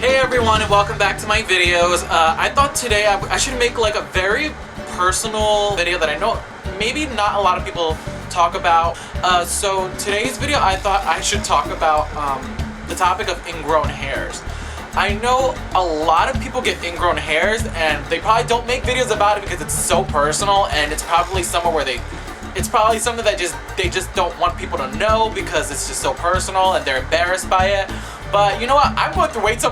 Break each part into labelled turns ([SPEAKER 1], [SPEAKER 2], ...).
[SPEAKER 1] Hey everyone, and welcome back to my videos. I thought today I should make like a very personal video that I know maybe not a lot of people talk about. So today's video I thought I should talk about the topic of ingrown hairs. I know a lot of people get ingrown hairs and they probably don't make videos about it because it's so personal, and it's probably somewhere where it's probably something that they just don't want people to know because it's just so personal and they're embarrassed by it. But you know what? I'm going through way too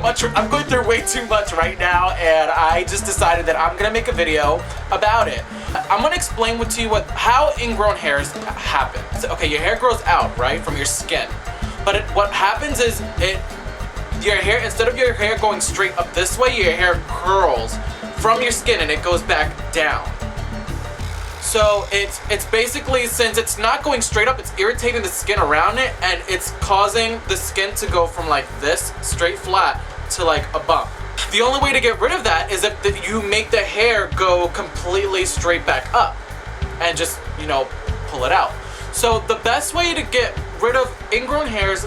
[SPEAKER 1] much right now, and I just decided that I'm gonna make a video about it. I'm gonna explain to you how ingrown hairs happen. So, okay, your hair grows out, right, from your skin. But what happens is your hair, instead of your hair going straight up this way, your hair curls from your skin and it goes back down. So it's basically, since it's not going straight up, it's irritating the skin around it, and it's causing the skin to go from like this, straight flat, to like a bump. The only way to get rid of that is if you make the hair go completely straight back up and just, you know, pull it out. So the best way to get rid of ingrown hairs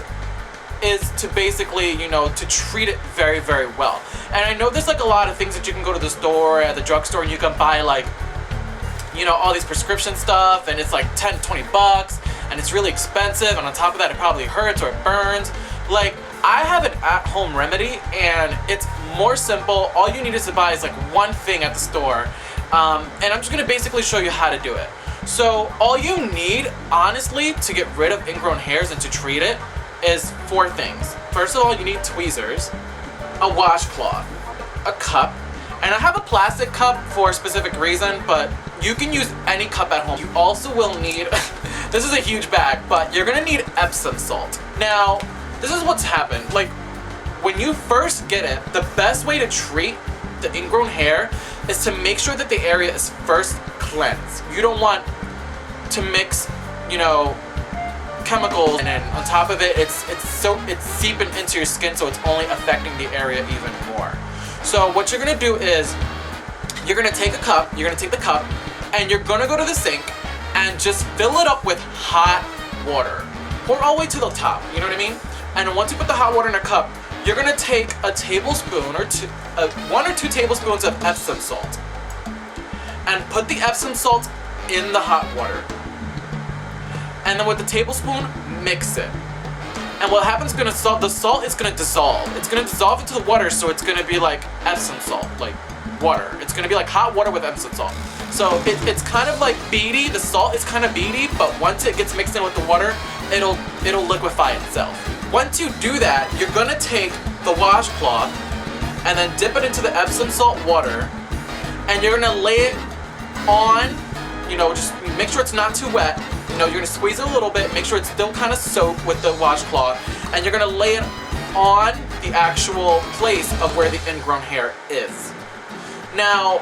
[SPEAKER 1] is to basically, you know, to treat it very, very well. And I know there's like a lot of things that you can go to the store, at the drugstore, and you can buy like, you know, all these prescription stuff, and it's like 10, 20 bucks, and it's really expensive, and on top of that, it probably hurts or it burns. Like, I have an at-home remedy, and it's more simple. All you need is to buy is like one thing at the store, and I'm just gonna basically show you how to do it. So all you need, honestly, to get rid of ingrown hairs and to treat it is 4 things. First of all, you need tweezers, a washcloth, a cup, and I have a plastic cup for a specific reason, but you can use any cup at home. You also will need, this is a huge bag, but you're gonna need Epsom salt. Now, this is what's happened. Like, when you first get it, the best way to treat the ingrown hair is to make sure that the area is first cleansed. You don't want to mix, you know, chemicals, and then on top of it, it's seeping into your skin, so it's only affecting the area even more. So what you're gonna do is, you're gonna take the cup, and you're gonna go to the sink and just fill it up with hot water. Pour all the way to the top, you know what I mean? And once you put the hot water in a cup, you're gonna take a tablespoon or 1 or 2 tablespoons of Epsom salt, and put the Epsom salt in the hot water. And then with the tablespoon, mix it. And what happens is the salt is gonna dissolve. It's gonna dissolve into the water, so it's gonna be like Epsom salt, like water. It's gonna be like hot water with Epsom salt. So it's kind of like beady. The salt is kind of beady, but once it gets mixed in with the water, it'll liquefy itself. Once you do that, you're gonna take the washcloth and then dip it into the Epsom salt water, and you're gonna lay it on, you know, just make sure it's not too wet. You know, you're gonna squeeze it a little bit, make sure it's still kind of soaked with the washcloth, and you're gonna lay it on the actual place of where the ingrown hair is. Now,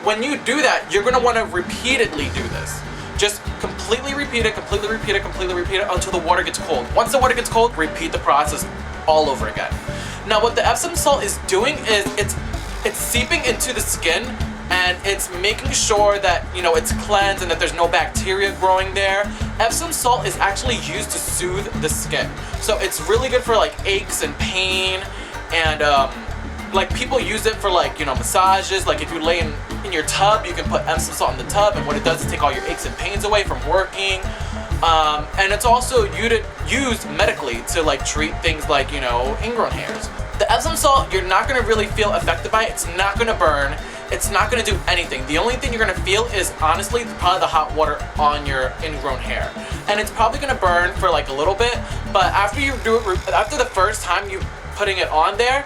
[SPEAKER 1] when you do that, you're gonna wanna repeatedly do this. Just completely repeat it until the water gets cold. Once the water gets cold, repeat the process all over again. Now, what the Epsom salt is doing is it's seeping into the skin, and it's making sure that, you know, it's cleansed and that there's no bacteria growing there. Epsom salt is actually used to soothe the skin. So it's really good for like aches and pain, and like people use it for like, you know, massages. Like if you lay in your tub, you can put Epsom salt in the tub, and what it does is take all your aches and pains away from working. And it's also used medically to like treat things like, you know, ingrown hairs. The Epsom salt, you're not gonna really feel affected by it. It's not gonna burn. It's not gonna do anything. The only thing you're gonna feel is, honestly, probably the hot water on your ingrown hair. And it's probably gonna burn for like a little bit, but after you do it, after the first time you putting it on there,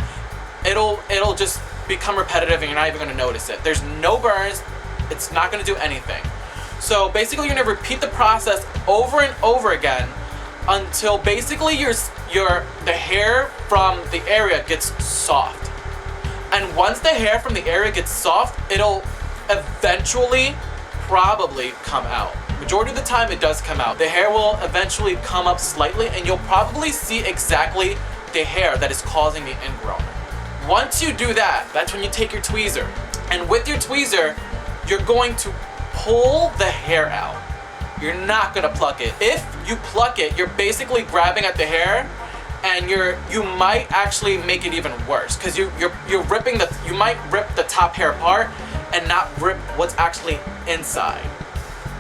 [SPEAKER 1] it'll just become repetitive and you're not even gonna notice it. There's no burns. It's not gonna do anything. So basically, you're gonna repeat the process over and over again until basically the hair from the area gets soft. And once the hair from the area gets soft, it'll eventually probably come out. Majority of the time, it does come out. The hair will eventually come up slightly, and you'll probably see exactly the hair that is causing the ingrown. Once you do that, that's when you take your tweezer. And with your tweezer, you're going to pull the hair out. You're not gonna pluck it. If you pluck it, you're basically grabbing at the hair and you might actually make it even worse, because you're ripping you might rip the top hair apart and not rip what's actually inside.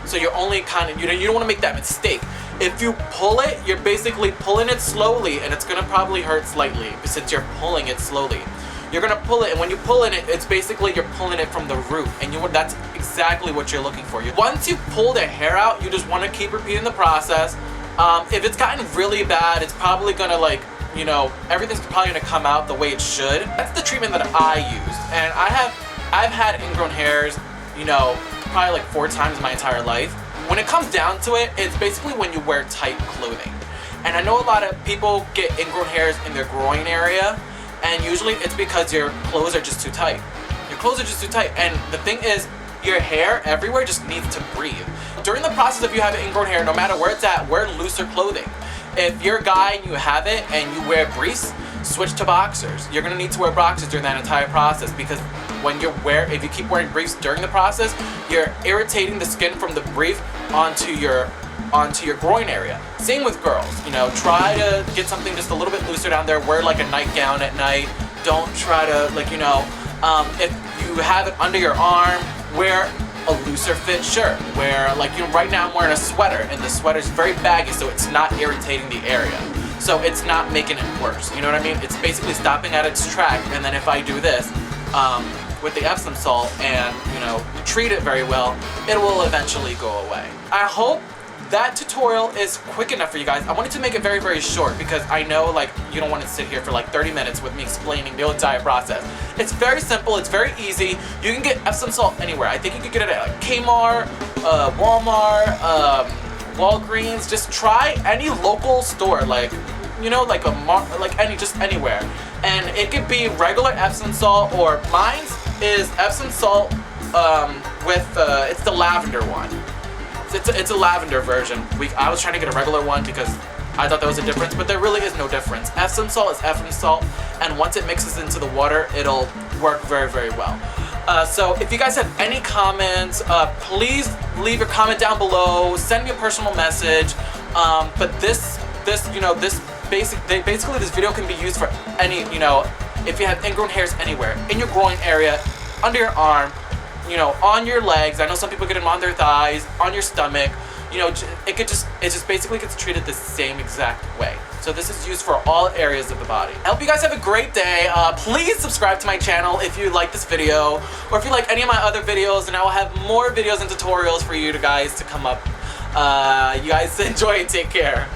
[SPEAKER 1] So you're only kind of, you don't want to make that mistake. If you pull it, you're basically pulling it slowly, and it's gonna probably hurt slightly since you're pulling it slowly. You're gonna pull it, and when you pull it, it's basically you're pulling it from the root, and that's exactly what you're looking for. Once you pull the hair out, you just want to keep repeating the process. If it's gotten really bad, it's probably gonna everything's probably gonna come out the way it should. That's the treatment that I used, and I've had ingrown hairs, probably like 4 times in my entire life. When it comes down to it, it's basically when you wear tight clothing. And I know a lot of people get ingrown hairs in their groin area, and usually it's because your clothes are just too tight. Your clothes are just too tight, and the thing is, your hair everywhere just needs to breathe. During the process of you having ingrown hair, no matter where it's at, wear looser clothing. If you're a guy and you have it and you wear briefs, switch to boxers. You're gonna need to wear boxers during that entire process, because if you keep wearing briefs during the process, you're irritating the skin from the brief onto your groin area. Same with girls, try to get something just a little bit looser down there. Wear like a nightgown at night. Don't try to if you have it under your arm, wear a looser fit shirt. Right now I'm wearing a sweater, and the sweater is very baggy, so it's not irritating the area. So it's not making it worse, you know what I mean? It's basically stopping at its track, and then if I do this, with the Epsom salt and, treat it very well, it will eventually go away. I hope that tutorial is quick enough for you guys. I wanted to make it very, very short, because I know you don't want to sit here for 30 minutes with me explaining the entire process. It's very simple, it's very easy. You can get Epsom salt anywhere. I think you can get it at Kmart, Walmart, Walgreens. Just try any local store, just anywhere. And it could be regular Epsom salt, or mine's is Epsom salt it's the lavender one. It's a lavender version. I was trying to get a regular one because I thought there was a difference, but there really is no difference. Epsom salt is Epsom salt, and once it mixes into the water, it'll work very, very well. So if you guys have any comments, please leave your comment down below. Send me a personal message. But basically this video can be used for any, if you have ingrown hairs anywhere, in your groin area, under your arm, on your legs. I know some people get them on their thighs, on your stomach. It just basically gets treated the same exact way. So this is used for all areas of the body. I hope you guys have a great day. Please subscribe to my channel if you like this video, or if you like any of my other videos, and I will have more videos and tutorials for you guys to come up. You guys enjoy and take care.